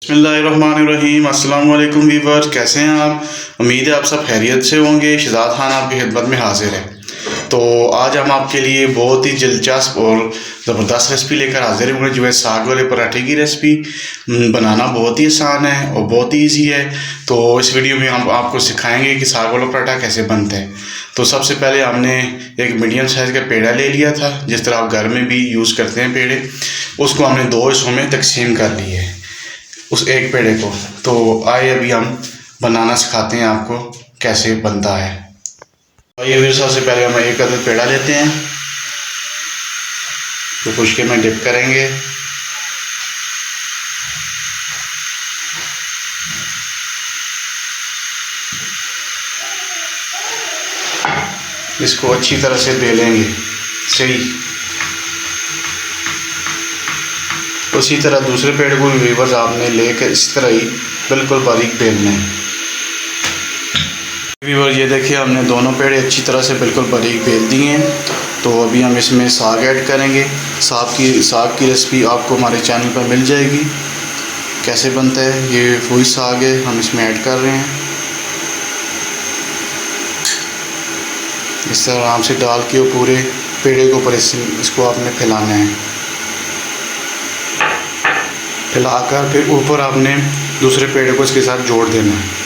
बिस्मिल्लाहिर्रहमानिर्रहीम। अस्सलाम वालेकुम वीवर्स, कैसे हैं आप? उम्मीद है आप सब खैरियत से होंगे। शहजाद खान आपकी खिदमत में हाजिर है। तो आज हम आपके लिए बहुत ही दिलचस्प और ज़बरदस्त रेसिपी लेकर हाजिर हैं, जो है साग वाले पराठे की रेसिपी। बनाना बहुत ही आसान है और बहुत ही ईजी है। तो इस वीडियो में हम आपको सिखाएंगे कि साग वाला पराठा कैसे बनता है। तो सबसे पहले हमने एक मीडियम साइज़ का पेड़ा ले लिया था, जिस तरह आप घर में भी यूज़ करते हैं पेड़े। उसको हमने दो हिस्सों में तकसीम कर लिए है, उस एक पेड़े को। तो आइए अभी हम बनाना सिखाते हैं आपको कैसे बनता है। आइए फिर सबसे पहले हम एक अदद पेड़ा लेते हैं, तो खुशके में डिप करेंगे। इसको अच्छी तरह से बेलेंगे सही। उसी तरह दूसरे पेड़ को भी वीवर्स आपने लेकर इस तरह ही बिल्कुल बारीक बेलना है। वीवर्स ये देखिए, हमने दोनों पेड़े अच्छी तरह से बिल्कुल बारीक बेल दिए हैं। तो अभी हम इसमें साग ऐड करेंगे। साग की रेसिपी आपको हमारे चैनल पर मिल जाएगी। कैसे बनता है, ये वही साग है, हम इसमें ऐड कर रहे हैं। इस तरह आराम से डाल के पूरे पेड़े के ऊपर इसको आपने फैलाना है। फैलाकर फिर ऊपर आपने दूसरे पेड़ को इसके साथ जोड़ देना है।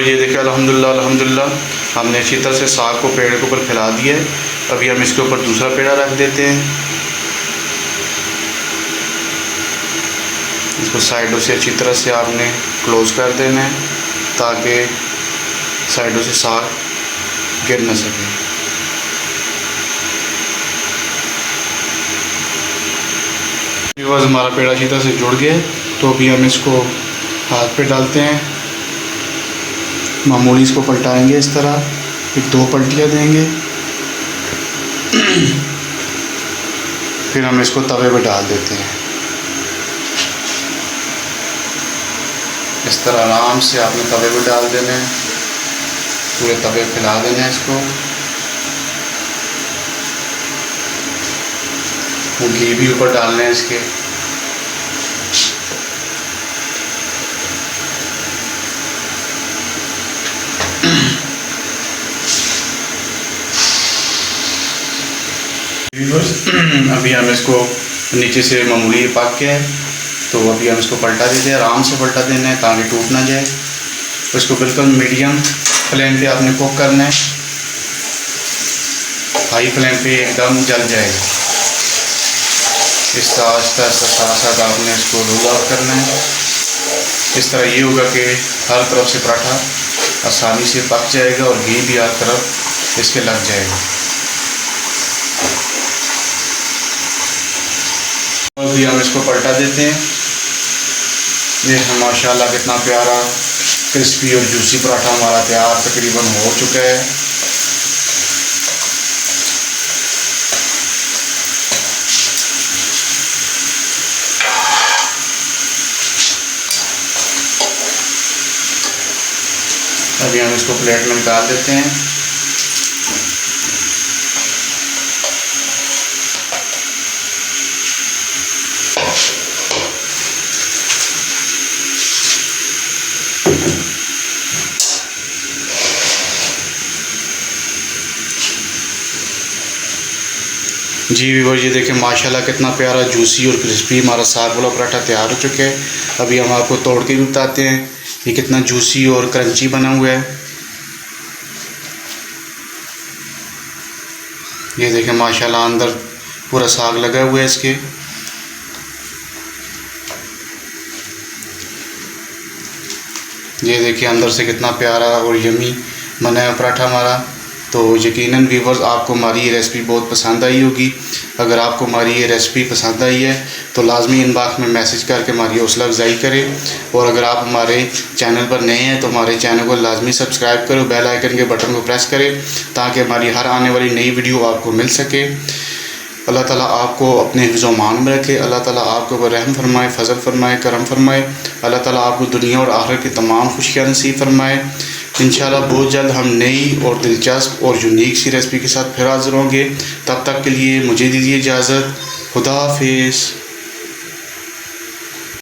ये देखिए, अल्हम्दुलिल्लाह हमने अच्छी तरह से साग को पेड़ के ऊपर फैला दिया है। अभी हम इसके ऊपर दूसरा पेड़ा रख देते हैं। इसको साइडों से अच्छी तरह से आपने क्लोज कर देना है, ताकि साइडों से साग गिर न सके। बस हमारा पेड़ा अच्छी तरह से जुड़ गया है। तो अभी हम इसको हाथ पे डालते हैं, मामूली इसको पलटाएंगे इस तरह, एक दो पलटियाँ देंगे। फिर हम इसको तवे पे डाल देते हैं। इस तरह आराम से आपने तवे पे डाल देना है, पूरे तवे फैला देना है इसको। घी भी ऊपर डालने हैं इसके। अभी हम इसको नीचे से मामूली पक गया है, तो अभी हम इसको पलटा देते हैं। आराम से पलटा देना है ताकि टूट ना जाए। तो इसको बिल्कुल मीडियम फ्लेम पे आपने कुक करना है, हाई फ्लेम पे एकदम जल जाएगा। इस तरह आस्ता साथ साथ आपने इसको रोल आउट करना है। इस तरह ये होगा कि हर तरफ से पराठा आसानी से पक जाएगा और घी भी हर तरफ इसके लग जाएगा। अभी हम इसको पलटा देते हैं। ये माशाल्लाह कितना प्यारा क्रिस्पी और जूसी पराठा हमारा तैयार तकरीबन हो चुका है। अभी हम इसको प्लेट में निकाल देते हैं। जी व्यूअर्स, ये देखें माशाल्लाह कितना प्यारा जूसी और क्रिस्पी हमारा साग वाला पराठा तैयार हो चुका है। अभी हम आपको तोड़ के भी बताते हैं ये कितना जूसी और क्रंची बना हुआ है। ये देखें माशाल्लाह अंदर पूरा साग लगा हुआ है इसके। ये देखिए अंदर से कितना प्यारा और यमी बना है पराठा हमारा। तो यकीनन व्यूवर्स आपको हमारी ये रेसिपी बहुत पसंद आई होगी। अगर आपको हमारी ये रेसिपी पसंद आई है तो लाजमी इनबॉक्स में मैसेज करके हमारी हौसला अफजाई करें। और अगर आप हमारे चैनल पर नए हैं तो हमारे चैनल को लाजमी सब्सक्राइब करो, बेल आइकन के बटन को प्रेस करें, ताकि हमारी हर आने वाली नई वीडियो आपको मिल सके। अल्लाह ताला आपको अपने हिफ्ज़-ओ-मान में रखे। अल्लाह ताला आपके ऊपर रहम फरमाए, फजल फरमाए, करम फरमाए। अल्लाह ताला आपको दुनिया और आखिरत की तमाम खुशियाँ नसीब फरमाए। इंशाल्लाह बहुत जल्द हम नई और दिलचस्प और यूनिक सी रेसिपी के साथ फिर हाज़िर होंगे। तब तक के लिए मुझे दीजिए इजाज़त। खुदा हाफिज़।